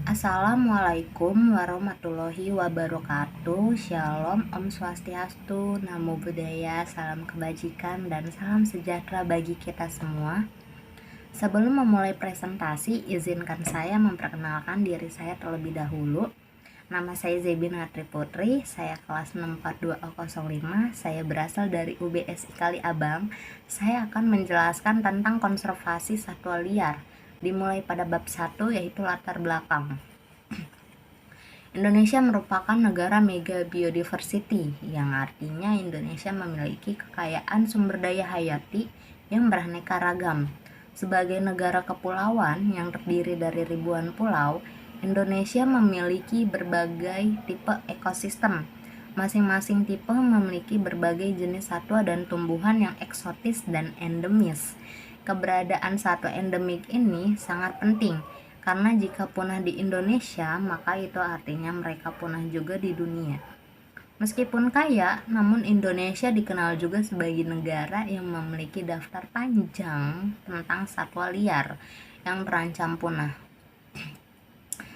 Assalamualaikum warahmatullahi wabarakatuh. Shalom, Om Swastiastu, Namo Buddhaya, salam kebajikan dan salam sejahtera bagi kita semua. Sebelum memulai presentasi, izinkan saya memperkenalkan diri saya terlebih dahulu. Nama saya Zebinatri Putri, saya kelas 64205, saya berasal dari UBSI Kali Abang. Saya akan menjelaskan tentang konservasi satwa liar, dimulai pada bab 1 yaitu latar belakang. Indonesia merupakan negara mega biodiversity, yang artinya Indonesia memiliki kekayaan sumber daya hayati yang beraneka ragam. Sebagai negara kepulauan yang terdiri dari ribuan pulau, Indonesia memiliki berbagai tipe ekosistem. Masing-masing tipe memiliki berbagai jenis satwa dan tumbuhan yang eksotis dan endemis. Keberadaan satwa endemik ini sangat penting, karena jika punah di Indonesia, maka itu artinya mereka punah juga di dunia. Meskipun kaya, namun Indonesia dikenal juga sebagai negara yang memiliki daftar panjang tentang satwa liar yang terancam punah.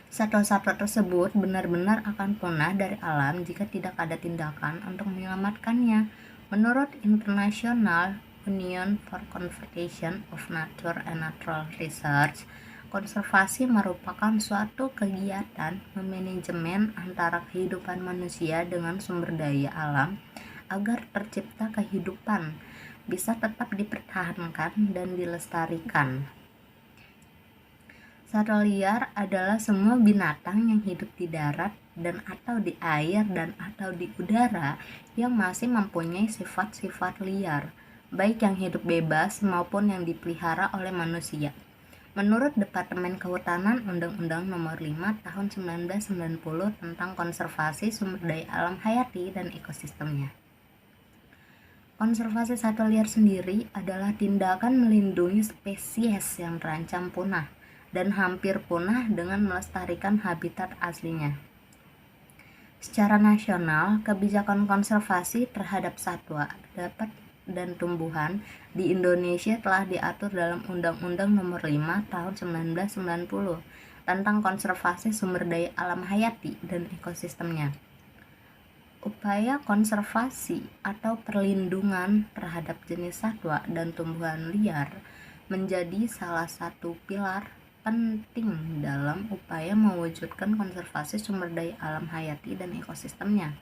Satwa-satwa tersebut benar-benar akan punah dari alam jika tidak ada tindakan untuk menyelamatkannya. Menurut International Union for Conservation of Nature and Natural Research, konservasi merupakan suatu kegiatan memanajemen antara kehidupan manusia dengan sumber daya alam agar tercipta kehidupan bisa tetap dipertahankan dan dilestarikan. Satwa liar adalah semua binatang yang hidup di darat dan atau di air dan atau di udara yang masih mempunyai sifat-sifat liar, baik yang hidup bebas maupun yang dipelihara oleh manusia. Menurut Departemen Kehutanan Undang-Undang Nomor 5 Tahun 1990 tentang konservasi sumber daya alam hayati dan ekosistemnya. Konservasi satwa liar sendiri adalah tindakan melindungi spesies yang terancam punah dan hampir punah dengan melestarikan habitat aslinya. Secara nasional, kebijakan konservasi terhadap satwa dan tumbuhan di Indonesia telah diatur dalam Undang-Undang Nomor 5 Tahun 1990 tentang konservasi sumber daya alam hayati dan ekosistemnya. Upaya konservasi atau perlindungan terhadap jenis satwa dan tumbuhan liar menjadi salah satu pilar penting dalam upaya mewujudkan konservasi sumber daya alam hayati dan ekosistemnya.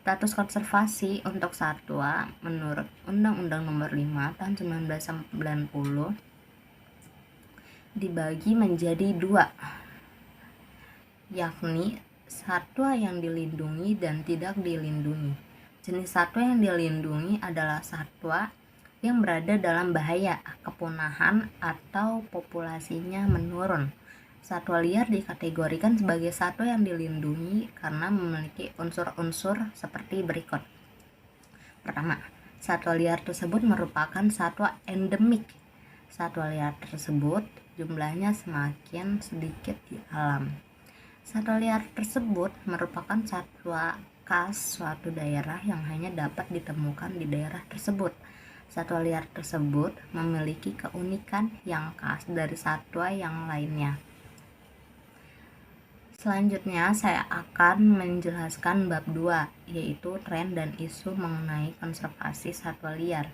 Status konservasi untuk satwa menurut Undang-Undang Nomor 5 Tahun 1990 dibagi menjadi dua, yakni satwa yang dilindungi dan tidak dilindungi. Jenis satwa yang dilindungi adalah satwa yang berada dalam bahaya kepunahan atau populasinya menurun. Satwa liar dikategorikan sebagai satwa yang dilindungi karena memiliki unsur-unsur seperti berikut. Pertama, satwa liar tersebut merupakan satwa endemik. Satwa liar tersebut jumlahnya semakin sedikit di alam. Satwa liar tersebut merupakan satwa khas suatu daerah yang hanya dapat ditemukan di daerah tersebut. Satwa liar tersebut memiliki keunikan yang khas dari satwa yang lainnya. Selanjutnya saya akan menjelaskan bab 2, yaitu tren dan isu mengenai konservasi satwa liar.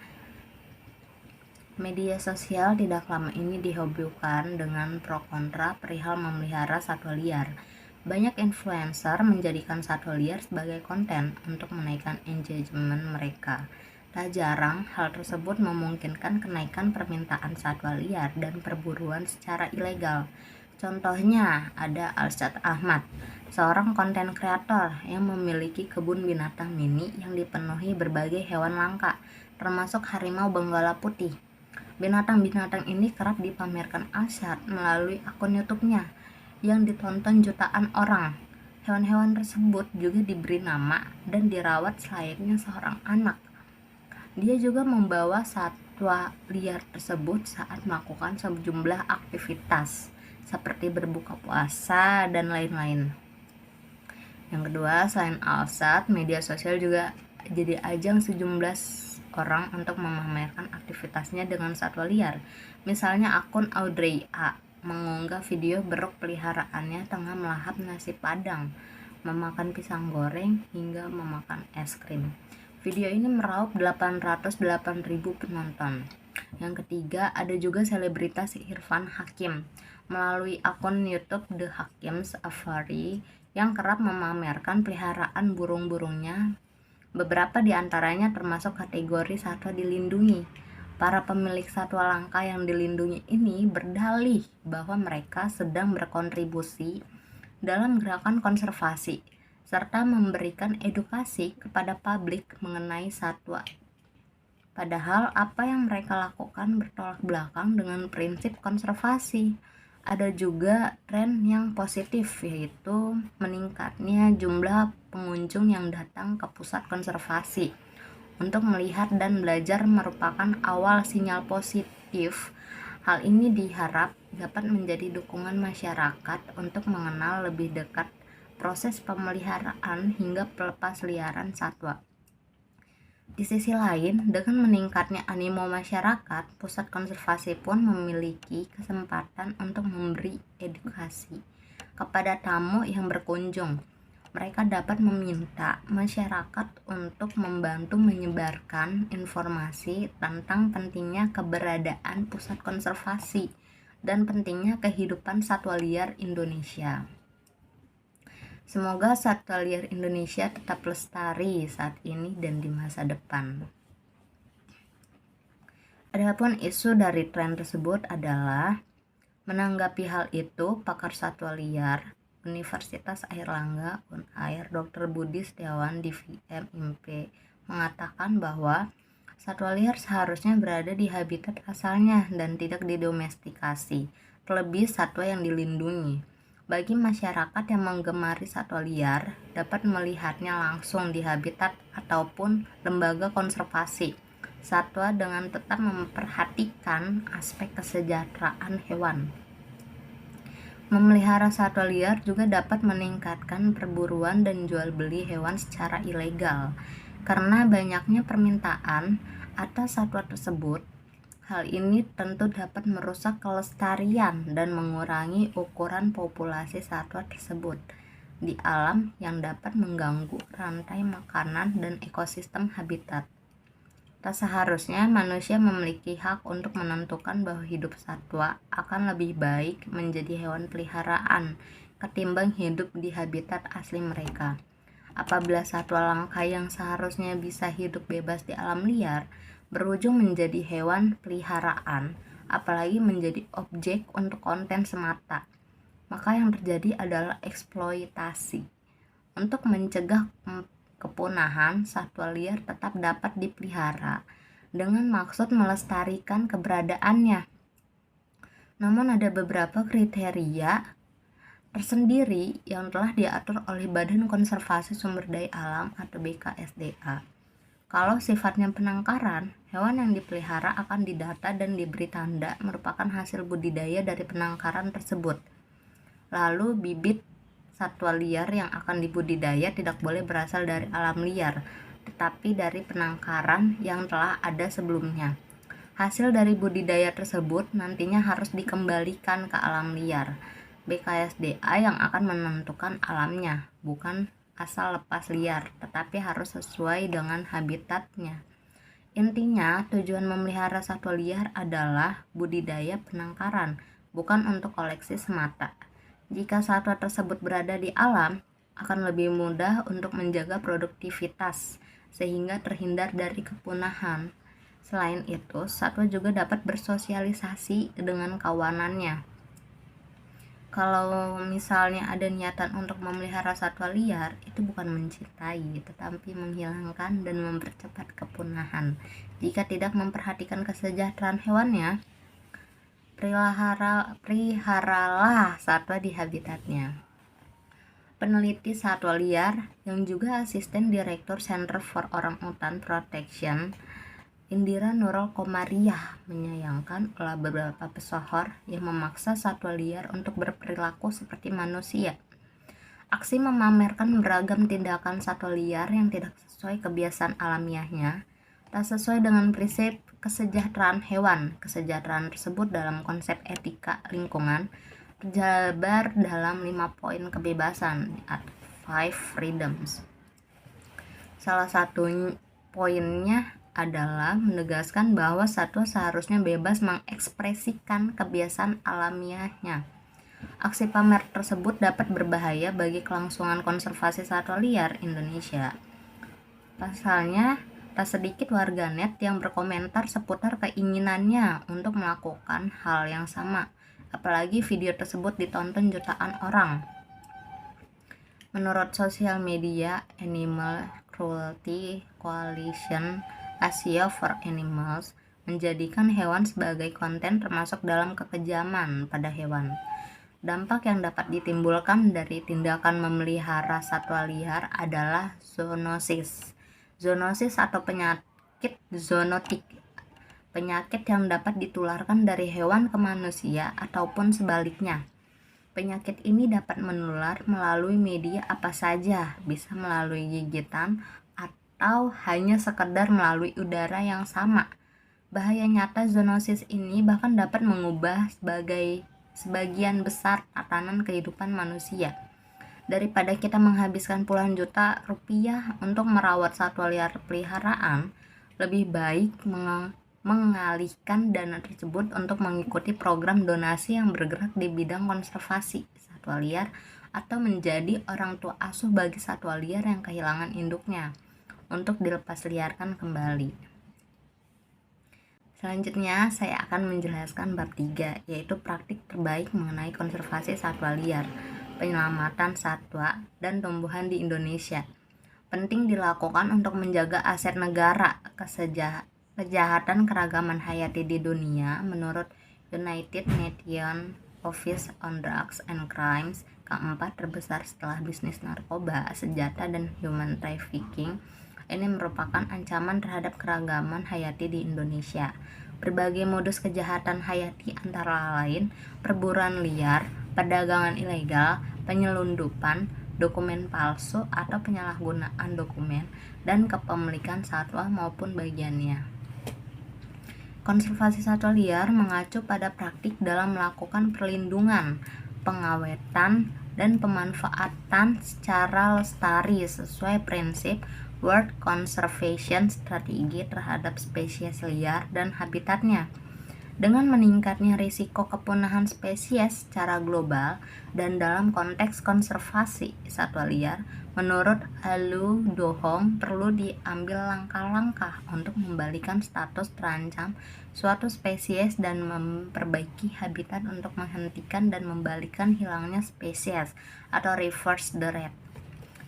Media sosial tidak lama ini dihebohkan dengan pro kontra perihal memelihara satwa liar. Banyak influencer menjadikan satwa liar sebagai konten untuk menaikkan engagement mereka. Tak jarang hal tersebut memungkinkan kenaikan permintaan satwa liar dan perburuan secara ilegal. Contohnya ada Alshad Ahmad, seorang konten kreator yang memiliki kebun binatang mini yang dipenuhi berbagai hewan langka, termasuk harimau benggala putih. Binatang-binatang ini kerap dipamerkan Alshad melalui akun YouTube-nya yang ditonton jutaan orang. Hewan-hewan tersebut juga diberi nama dan dirawat selayaknya seorang anak. Dia juga membawa satwa liar tersebut saat melakukan sejumlah aktivitas seperti berbuka puasa dan lain-lain. Yang kedua, selain Alshad, media sosial juga jadi ajang sejumlah orang untuk memamerkan aktivitasnya dengan satwa liar. Misalnya akun Audrey A mengunggah video beruk peliharaannya tengah melahap nasi padang, memakan pisang goreng, hingga memakan es krim. Video ini meraup 808.000 penonton. Yang ketiga, ada juga selebritas Irfan Hakim melalui akun YouTube The Hakim Safari yang kerap memamerkan peliharaan burung-burungnya. Beberapa di antaranya termasuk kategori satwa dilindungi. Para pemilik satwa langka yang dilindungi ini berdalih bahwa mereka sedang berkontribusi dalam gerakan konservasi serta memberikan edukasi kepada publik mengenai satwa. Padahal apa yang mereka lakukan bertolak belakang dengan prinsip konservasi. Ada juga tren yang positif, yaitu meningkatnya jumlah pengunjung yang datang ke pusat konservasi untuk melihat dan belajar merupakan awal sinyal positif. Hal ini diharap dapat menjadi dukungan masyarakat untuk mengenal lebih dekat proses pemeliharaan hingga pelepasliaran satwa. Di sisi lain, dengan meningkatnya animo masyarakat, pusat konservasi pun memiliki kesempatan untuk memberi edukasi kepada tamu yang berkunjung. Mereka dapat meminta masyarakat untuk membantu menyebarkan informasi tentang pentingnya keberadaan pusat konservasi dan pentingnya kehidupan satwa liar Indonesia. Semoga satwa liar Indonesia tetap lestari saat ini dan di masa depan. Adapun isu dari tren tersebut adalah, menanggapi hal itu, pakar satwa liar Universitas Airlangga Unair Dr. Budi Setiawan di VMIP mengatakan bahwa satwa liar seharusnya berada di habitat asalnya dan tidak didomestikasi, terlebih satwa yang dilindungi. Bagi masyarakat yang menggemari satwa liar, dapat melihatnya langsung di habitat ataupun lembaga konservasi satwa dengan tetap memperhatikan aspek kesejahteraan hewan. Memelihara satwa liar juga dapat meningkatkan perburuan dan jual beli hewan secara ilegal. Karena banyaknya permintaan atas satwa tersebut, hal ini tentu dapat merusak kelestarian dan mengurangi ukuran populasi satwa tersebut di alam yang dapat mengganggu rantai makanan dan ekosistem habitat. Tak seharusnya manusia memiliki hak untuk menentukan bahwa hidup satwa akan lebih baik menjadi hewan peliharaan ketimbang hidup di habitat asli mereka. Apabila satwa langka yang seharusnya bisa hidup bebas di alam liar berujung menjadi hewan peliharaan, apalagi menjadi objek untuk konten semata, maka yang terjadi adalah eksploitasi. Untuk mencegah kepunahan, satwa liar tetap dapat dipelihara dengan maksud melestarikan keberadaannya. Namun ada beberapa kriteria tersendiri yang telah diatur oleh Badan Konservasi Sumber Daya Alam atau BKSDA. Kalau sifatnya penangkaran, hewan yang dipelihara akan didata dan diberi tanda merupakan hasil budidaya dari penangkaran tersebut. Lalu bibit satwa liar yang akan dibudidaya tidak boleh berasal dari alam liar, tetapi dari penangkaran yang telah ada sebelumnya. Hasil dari budidaya tersebut nantinya harus dikembalikan ke alam liar. BKSDA yang akan menentukan alamnya, bukan asal lepas liar, tetapi harus sesuai dengan habitatnya. Intinya, tujuan memelihara satwa liar adalah budidaya penangkaran, bukan untuk koleksi semata. Jika satwa tersebut berada di alam, akan lebih mudah untuk menjaga produktivitas, sehingga terhindar dari kepunahan. Selain itu, satwa juga dapat bersosialisasi dengan kawanannya. Kalau misalnya ada niatan untuk memelihara satwa liar, itu bukan mencintai, tetapi menghilangkan dan mempercepat kepunahan. Jika tidak memperhatikan kesejahteraan hewannya, peliharalah satwa di habitatnya. Peneliti satwa liar yang juga asisten Direktur Center for Orangutan Protection, Indira Nurul Komariah, menyayangkan oleh beberapa pesohor yang memaksa satwa liar untuk berperilaku seperti manusia. Aksi memamerkan beragam tindakan satwa liar yang tidak sesuai kebiasaan alamiahnya, tak sesuai dengan prinsip kesejahteraan hewan. Kesejahteraan tersebut dalam konsep etika lingkungan terjabar dalam 5 poin kebebasan, 5 freedoms. Salah satu poinnya adalah menegaskan bahwa satwa seharusnya bebas mengekspresikan kebiasaan alamiahnya. Aksi pamer tersebut dapat berbahaya bagi kelangsungan konservasi satwa liar Indonesia. Pasalnya, tak sedikit warganet yang berkomentar seputar keinginannya untuk melakukan hal yang sama, apalagi video tersebut ditonton jutaan orang. Menurut sosial media Animal Cruelty Coalition, Asia for Animals menjadikan hewan sebagai konten termasuk dalam kekejaman pada hewan. Dampak yang dapat ditimbulkan dari tindakan memelihara satwa liar adalah zoonosis. Zoonosis atau penyakit zoonotik, penyakit yang dapat ditularkan dari hewan ke manusia ataupun sebaliknya. Penyakit ini dapat menular melalui media apa saja, bisa melalui gigitan atau hanya sekedar melalui udara yang sama. Bahaya nyata zoonosis ini bahkan dapat mengubah sebagian besar tatanan kehidupan manusia. Daripada kita menghabiskan puluhan juta rupiah untuk merawat satwa liar peliharaan, lebih baik mengalihkan dana tersebut untuk mengikuti program donasi yang bergerak di bidang konservasi satwa liar atau menjadi orang tua asuh bagi satwa liar yang kehilangan induknya untuk dilepas liarkan kembali. Selanjutnya, saya akan menjelaskan bab 3, yaitu praktik terbaik mengenai konservasi satwa liar, penyelamatan satwa dan tumbuhan di Indonesia. Penting dilakukan untuk menjaga aset negara. Kejahatan keragaman hayati di dunia menurut United Nations Office on Drugs and Crimes, keempat terbesar setelah bisnis narkoba, senjata, dan human trafficking. Ini merupakan ancaman terhadap keragaman hayati di Indonesia. Berbagai modus kejahatan hayati antara lain perburuan liar, perdagangan ilegal, penyelundupan, dokumen palsu atau penyalahgunaan dokumen, dan kepemilikan satwa maupun bagiannya. Konservasi satwa liar mengacu pada praktik dalam melakukan perlindungan, pengawetan, dan pemanfaatan secara lestari sesuai prinsip World Conservation Strategy terhadap spesies liar dan habitatnya. Dengan meningkatnya risiko kepunahan spesies secara global dan dalam konteks konservasi satwa liar, menurut Alu Dohong perlu diambil langkah-langkah untuk membalikan status terancam suatu spesies dan memperbaiki habitat untuk menghentikan dan membalikkan hilangnya spesies atau reverse the rate.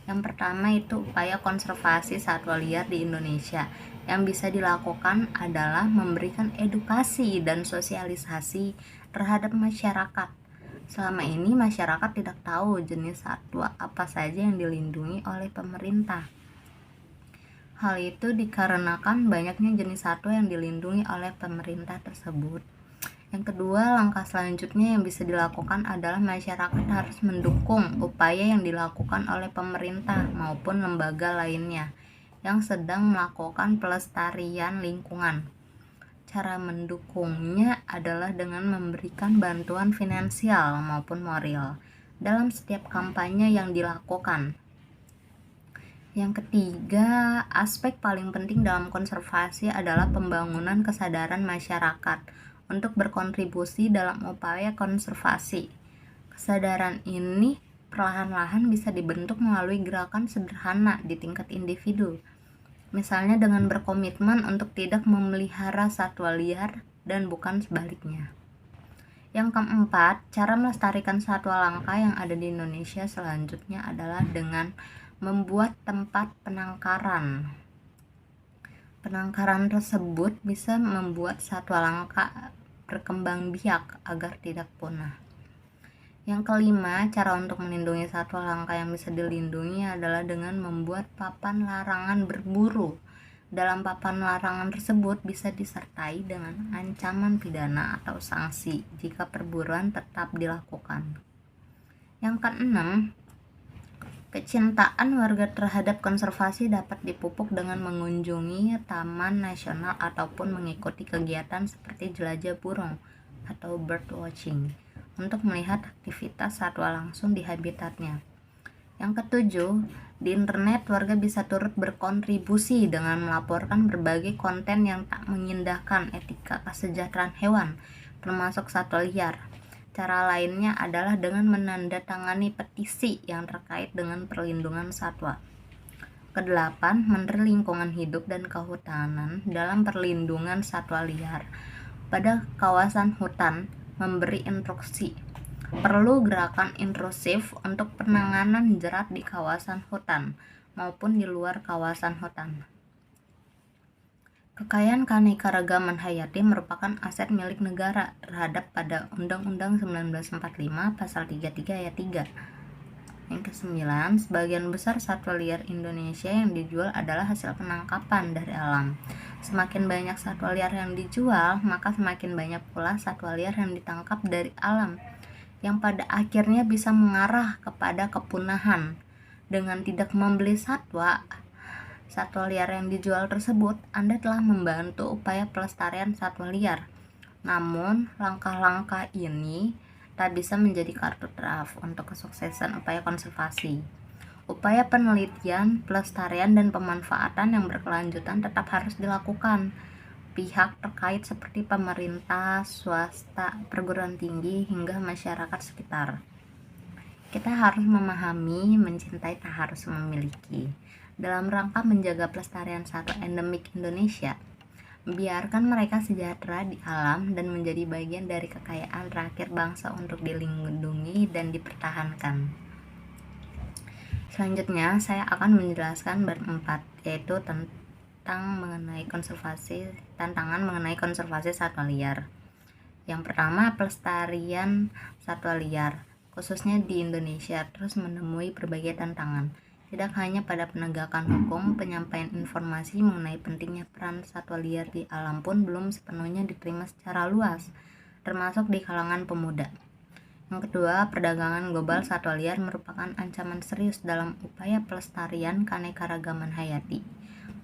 Yang pertama itu upaya konservasi satwa liar di Indonesia. Yang bisa dilakukan adalah memberikan edukasi dan sosialisasi terhadap masyarakat. Selama ini masyarakat tidak tahu jenis satwa apa saja yang dilindungi oleh pemerintah. Hal itu dikarenakan banyaknya jenis satwa yang dilindungi oleh pemerintah tersebut. Yang kedua, langkah selanjutnya yang bisa dilakukan adalah masyarakat harus mendukung upaya yang dilakukan oleh pemerintah maupun lembaga lainnya yang sedang melakukan pelestarian lingkungan. Cara mendukungnya adalah dengan memberikan bantuan finansial maupun moral dalam setiap kampanye yang dilakukan. Yang ketiga, aspek paling penting dalam konservasi adalah pembangunan kesadaran masyarakat untuk berkontribusi dalam upaya konservasi. Kesadaran ini perlahan-lahan bisa dibentuk melalui gerakan sederhana di tingkat individu. Misalnya dengan berkomitmen untuk tidak memelihara satwa liar dan bukan sebaliknya. Yang keempat, cara melestarikan satwa langka yang ada di Indonesia selanjutnya adalah dengan membuat tempat penangkaran. Penangkaran tersebut bisa membuat satwa langka berkembang biak agar tidak punah. Yang kelima, cara untuk melindungi satwa langka yang bisa dilindungi adalah dengan membuat papan larangan berburu. Dalam papan larangan tersebut bisa disertai dengan ancaman pidana atau sanksi jika perburuan tetap dilakukan. Yang keenam, Kecintaan warga terhadap konservasi dapat dipupuk dengan mengunjungi taman nasional ataupun mengikuti kegiatan seperti jelajah burung atau bird watching untuk melihat aktivitas satwa langsung di habitatnya. Yang ketujuh, di internet warga bisa turut berkontribusi dengan melaporkan berbagai konten yang tak mengindahkan etika kesejahteraan hewan, termasuk satwa liar. Cara lainnya adalah dengan menandatangani petisi yang terkait dengan perlindungan satwa. Kedelapan, Menteri Lingkungan Hidup dan Kehutanan dalam perlindungan satwa liar pada kawasan hutan memberi instruksi. Perlu gerakan intrusif untuk penanganan jerat di kawasan hutan maupun di luar kawasan hutan. Kekayaan keanekaragaman hayati merupakan aset milik negara terhadap pada Undang-Undang 1945 Pasal 33 Ayat 3. Yang kesembilan, sebagian besar satwa liar Indonesia yang dijual adalah hasil penangkapan dari alam. Semakin banyak satwa liar yang dijual, maka semakin banyak pula satwa liar yang ditangkap dari alam, yang pada akhirnya bisa mengarah kepada kepunahan. Dengan tidak membeli satwa liar yang dijual tersebut, Anda telah membantu upaya pelestarian satwa liar. Namun, langkah-langkah ini tak bisa menjadi kartu draft untuk kesuksesan upaya konservasi. Upaya penelitian, pelestarian, dan pemanfaatan yang berkelanjutan tetap harus dilakukan. Pihak terkait seperti pemerintah, swasta, perguruan tinggi, hingga masyarakat sekitar. Kita harus memahami, mencintai, tak harus memiliki. Dalam rangka menjaga pelestarian satwa endemik Indonesia, biarkan mereka sejahtera di alam dan menjadi bagian dari kekayaan terakhir bangsa untuk dilindungi dan dipertahankan. Selanjutnya, saya akan menjelaskan bab 4, yaitu tantangan mengenai konservasi satwa liar. Yang pertama, pelestarian satwa liar, khususnya di Indonesia, terus menemui berbagai tantangan. Tidak hanya pada penegakan hukum, penyampaian informasi mengenai pentingnya peran satwa liar di alam pun belum sepenuhnya diterima secara luas, termasuk di kalangan pemuda. Yang kedua, perdagangan global satwa liar merupakan ancaman serius dalam upaya pelestarian keanekaragaman hayati.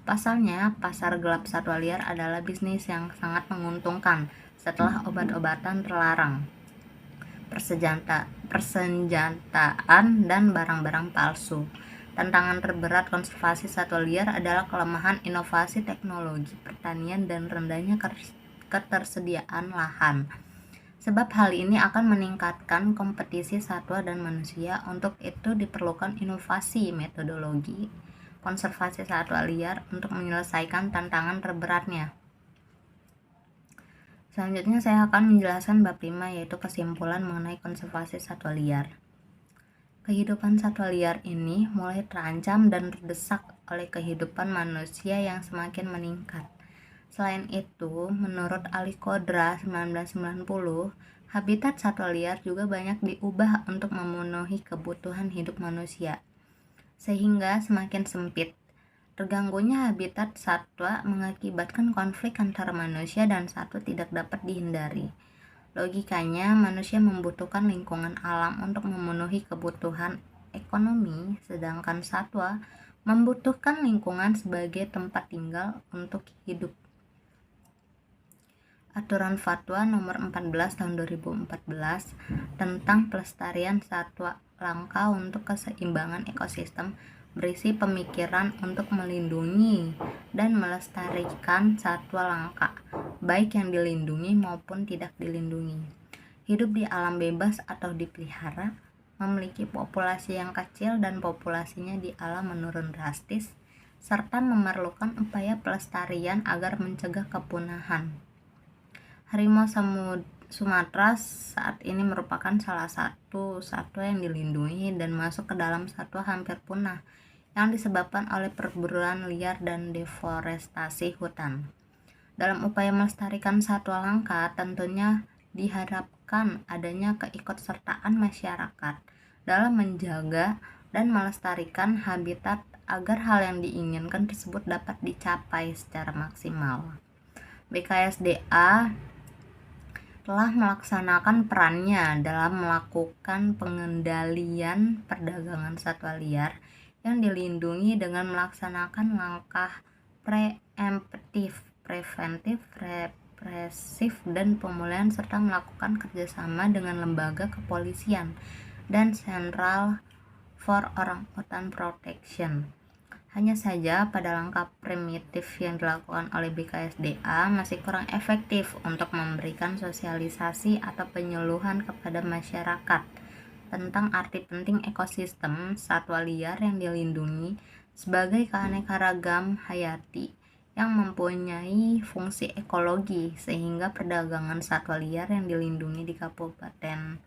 Pasalnya, pasar gelap satwa liar adalah bisnis yang sangat menguntungkan setelah obat-obatan terlarang, persenjataan, dan barang-barang palsu. Tantangan terberat konservasi satwa liar adalah kelemahan inovasi teknologi pertanian dan rendahnya ketersediaan lahan. Sebab hal ini akan meningkatkan kompetisi satwa dan manusia. Untuk itu diperlukan inovasi metodologi konservasi satwa liar untuk menyelesaikan tantangan terberatnya. Selanjutnya saya akan menjelaskan bab 5, yaitu kesimpulan mengenai konservasi satwa liar. Kehidupan satwa liar ini mulai terancam dan terdesak oleh kehidupan manusia yang semakin meningkat. Selain itu, menurut Ali Kodra 1990, habitat satwa liar juga banyak diubah untuk memenuhi kebutuhan hidup manusia, sehingga semakin sempit. Terganggunya habitat satwa mengakibatkan konflik antara manusia dan satwa tidak dapat dihindari. Logikanya, manusia membutuhkan lingkungan alam untuk memenuhi kebutuhan ekonomi, sedangkan satwa membutuhkan lingkungan sebagai tempat tinggal untuk hidup. Aturan Fatwa Nomor 14 Tahun 2014 tentang pelestarian satwa langka untuk keseimbangan ekosistem berisi pemikiran untuk melindungi dan melestarikan satwa langka, baik yang dilindungi maupun tidak dilindungi. Hidup di alam bebas atau dipelihara, memiliki populasi yang kecil dan populasinya di alam menurun drastis, serta memerlukan upaya pelestarian agar mencegah kepunahan. Harimau Sumatera saat ini merupakan salah satu satwa yang dilindungi dan masuk ke dalam satwa hampir punah yang disebabkan oleh perburuan liar dan deforestasi hutan. Dalam upaya melestarikan satwa langka, tentunya diharapkan adanya keikutsertaan masyarakat dalam menjaga dan melestarikan habitat agar hal yang diinginkan tersebut dapat dicapai secara maksimal. BKSDA telah melaksanakan perannya dalam melakukan pengendalian perdagangan satwa liar yang dilindungi dengan melaksanakan langkah preemptif, preventif, represif, dan pemulihan serta melakukan kerjasama dengan lembaga kepolisian dan Central for Orangutan Protection. Hanya saja pada langkah primitif yang dilakukan oleh BKSDA masih kurang efektif untuk memberikan sosialisasi atau penyuluhan kepada masyarakat tentang arti penting ekosistem satwa liar yang dilindungi sebagai keanekaragam hayati yang mempunyai fungsi ekologi, sehingga perdagangan satwa liar yang dilindungi di Kabupaten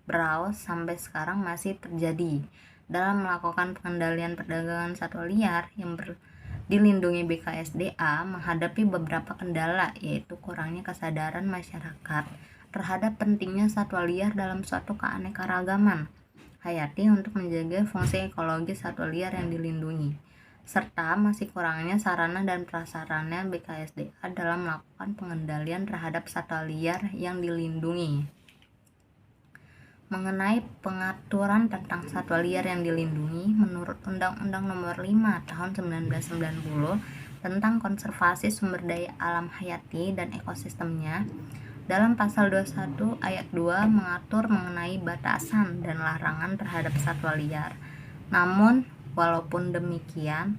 Berau sampai sekarang masih terjadi. Dalam melakukan pengendalian perdagangan satwa liar yang dilindungi BKSDA menghadapi beberapa kendala, yaitu kurangnya kesadaran masyarakat terhadap pentingnya satwa liar dalam suatu keanekaragaman hayati untuk menjaga fungsi ekologi satwa liar yang dilindungi, serta masih kurangnya sarana dan prasarana BKSDA dalam melakukan pengendalian terhadap satwa liar yang dilindungi. Mengenai pengaturan tentang satwa liar yang dilindungi, menurut Undang-Undang Nomor 5 Tahun 1990 tentang konservasi sumber daya alam hayati dan ekosistemnya, dalam pasal 21 ayat 2 mengatur mengenai batasan dan larangan terhadap satwa liar. Namun, walaupun demikian,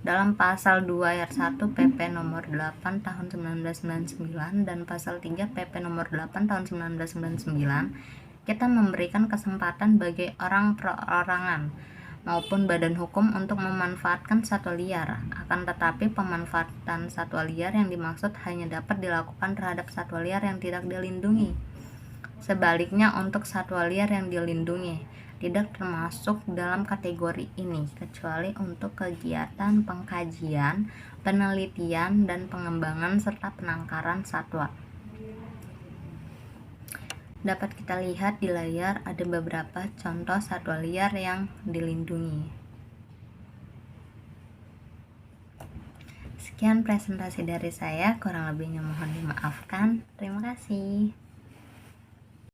dalam pasal 2 ayat 1 PP nomor 8 tahun 1999 dan pasal 3 PP nomor 8 tahun 1999, kita memberikan kesempatan bagi orang perorangan maupun badan hukum untuk memanfaatkan satwa liar. Akan tetapi pemanfaatan satwa liar yang dimaksud hanya dapat dilakukan terhadap satwa liar yang tidak dilindungi. Sebaliknya, untuk satwa liar yang dilindungi tidak termasuk dalam kategori ini, kecuali untuk kegiatan pengkajian, penelitian, dan pengembangan serta penangkaran satwa. Dapat kita lihat di layar ada beberapa contoh satwa liar yang dilindungi. Sekian presentasi dari saya, kurang lebihnya mohon dimaafkan. Terima kasih.